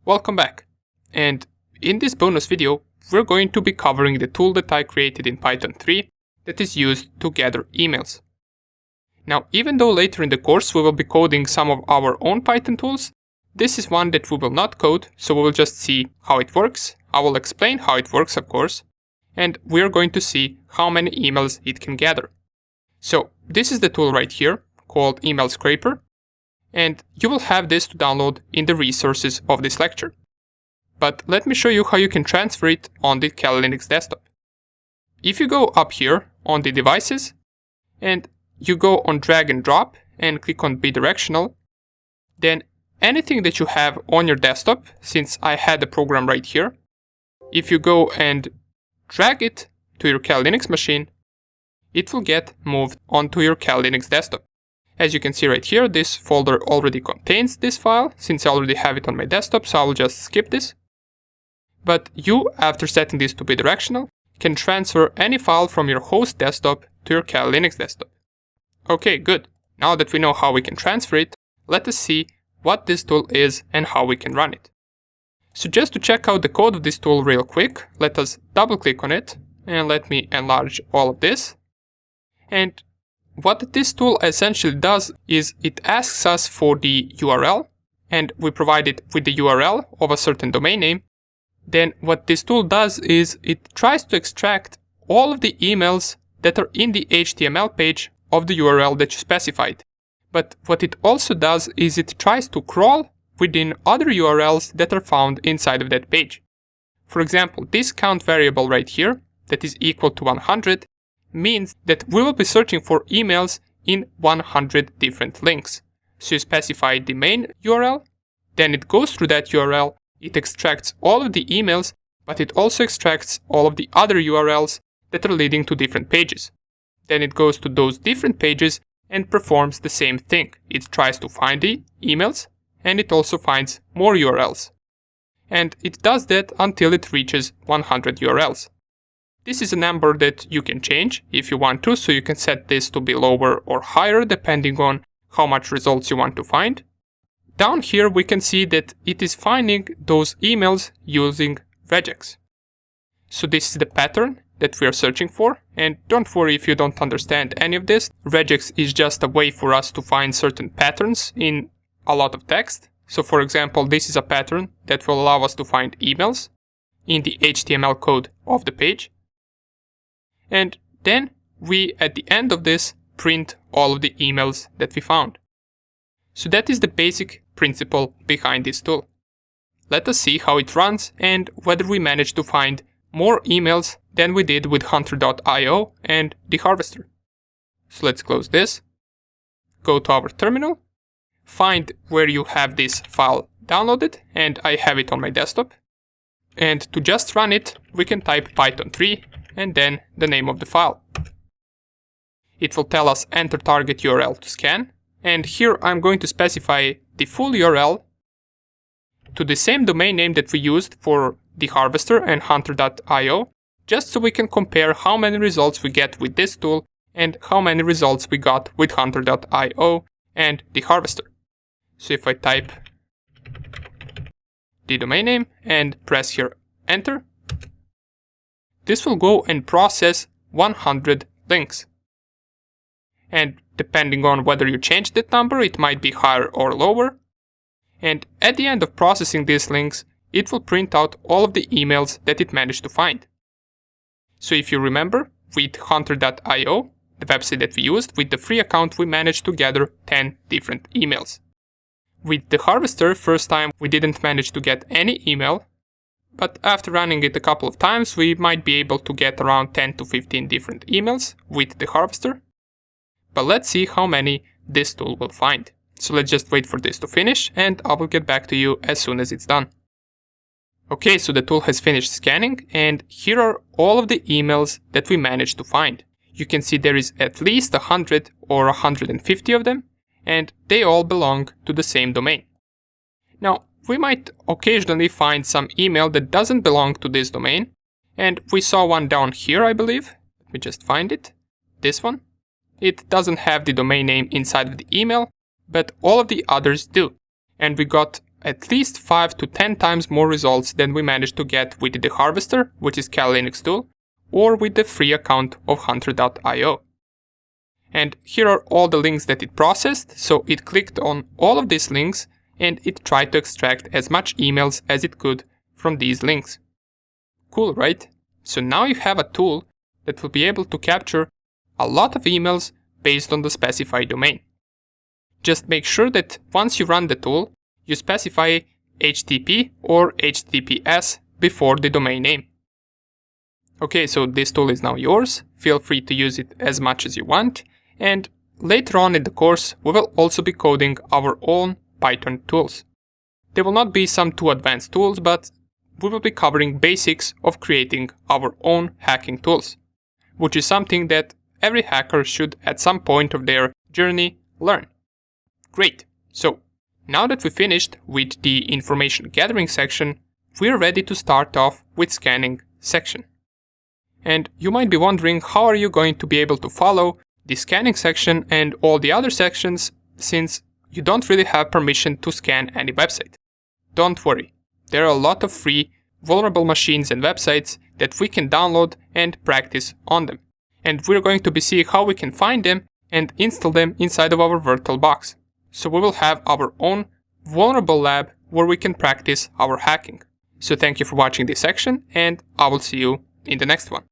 Welcome back, and in this bonus video we're going to be covering the tool that I created in Python 3 that is used to gather emails. Now, even though later in the course we will be coding some of our own Python tools, this is one that we will not code, so we will just see how it works. I will explain how it works, of course, and we're going to see how many emails it can gather. So this is the tool right here called Email Scraper, and you will have this to download in the resources of this lecture. But let me show you how you can transfer it on the Kali Linux desktop. If you go up here on the devices and you go on drag and drop and click on bidirectional, then anything that you have on your desktop, since I had the program right here, if you go and drag it to your Kali Linux machine, it will get moved onto your Kali Linux desktop. As you can see right here, this folder already contains this file, since I already have it on my desktop, so I will just skip this. But you, after setting this to bidirectional, can transfer any file from your host desktop to your Kali Linux desktop. Okay, good. Now that we know how we can transfer it, let us see what this tool is and how we can run it. So just to check out the code of this tool real quick, let us double click on it and let me enlarge all of this. And what this tool essentially does is it asks us for the URL, and we provide it with the URL of a certain domain name. Then what this tool does is it tries to extract all of the emails that are in the HTML page of the URL that you specified. But what it also does is it tries to crawl within other URLs that are found inside of that page. For example, this count variable right here, that is equal to 100, means that we will be searching for emails in 100 different links. So you specify the main URL, then it goes through that URL, it extracts all of the emails, but it also extracts all of the other URLs that are leading to different pages. Then it goes to those different pages and performs the same thing. It tries to find the emails, and it also finds more URLs. And it does that until it reaches 100 URLs. This is a number that you can change if you want to, so you can set this to be lower or higher depending on how much results you want to find. Down here we can see that it is finding those emails using regex. So this is the pattern that we are searching for, and don't worry if you don't understand any of this. Regex is just a way for us to find certain patterns in a lot of text. So for example, this is a pattern that will allow us to find emails in the HTML code of the page. And then we, at the end of this, print all of the emails that we found. So that is the basic principle behind this tool. Let us see how it runs and whether we manage to find more emails than we did with hunter.io and the harvester. So let's close this, go to our terminal, find where you have this file downloaded, and I have it on my desktop. And to just run it, we can type Python 3 and then the name of the file. It will tell us enter target URL to scan, and here I'm going to specify the full URL to the same domain name that we used for the harvester and hunter.io, just so we can compare how many results we get with this tool and how many results we got with hunter.io and the harvester. So if I type the domain name and press here enter, this will go and process 100 links. And depending on whether you change that number, it might be higher or lower. And at the end of processing these links, it will print out all of the emails that it managed to find. So if you remember, with hunter.io, the website that we used, with the free account we managed to gather 10 different emails. With the harvester, first time we didn't manage to get any email, but after running it a couple of times, we might be able to get around 10 to 15 different emails with the harvester. But let's see how many this tool will find. So let's just wait for this to finish, and I will get back to you as soon as it's done. Okay, so the tool has finished scanning, and here are all of the emails that we managed to find. You can see there is at least 100 or 150 of them, and they all belong to the same domain. Now, we might occasionally find some email that doesn't belong to this domain, and we saw one down here, I believe. Let me just find it. This one. It doesn't have the domain name inside of the email, but all of the others do. And we got at least 5 to 10 times more results than we managed to get with the Harvester, which is Kali Linux tool, or with the free account of Hunter.io. And here are all the links that it processed, so it clicked on all of these links and it tried to extract as much emails as it could from these links. Cool, right? So now you have a tool that will be able to capture a lot of emails based on the specified domain. Just make sure that once you run the tool, you specify HTTP or HTTPS before the domain name. Okay, so this tool is now yours. Feel free to use it as much as you want. And later on in the course, we will also be coding our own Python tools. They will not be some too advanced tools, but we will be covering basics of creating our own hacking tools, which is something that every hacker should at some point of their journey learn. Great. So now that we finished with the information gathering section, we're ready to start off with scanning section. And you might be wondering, how are you going to be able to follow the scanning section and all the other sections, since you don't really have permission to scan any website? Don't worry, there are a lot of free vulnerable machines and websites that we can download and practice on them. And we're going to be seeing how we can find them and install them inside of our VirtualBox. So we will have our own vulnerable lab where we can practice our hacking. So thank you for watching this section, and I will see you in the next one.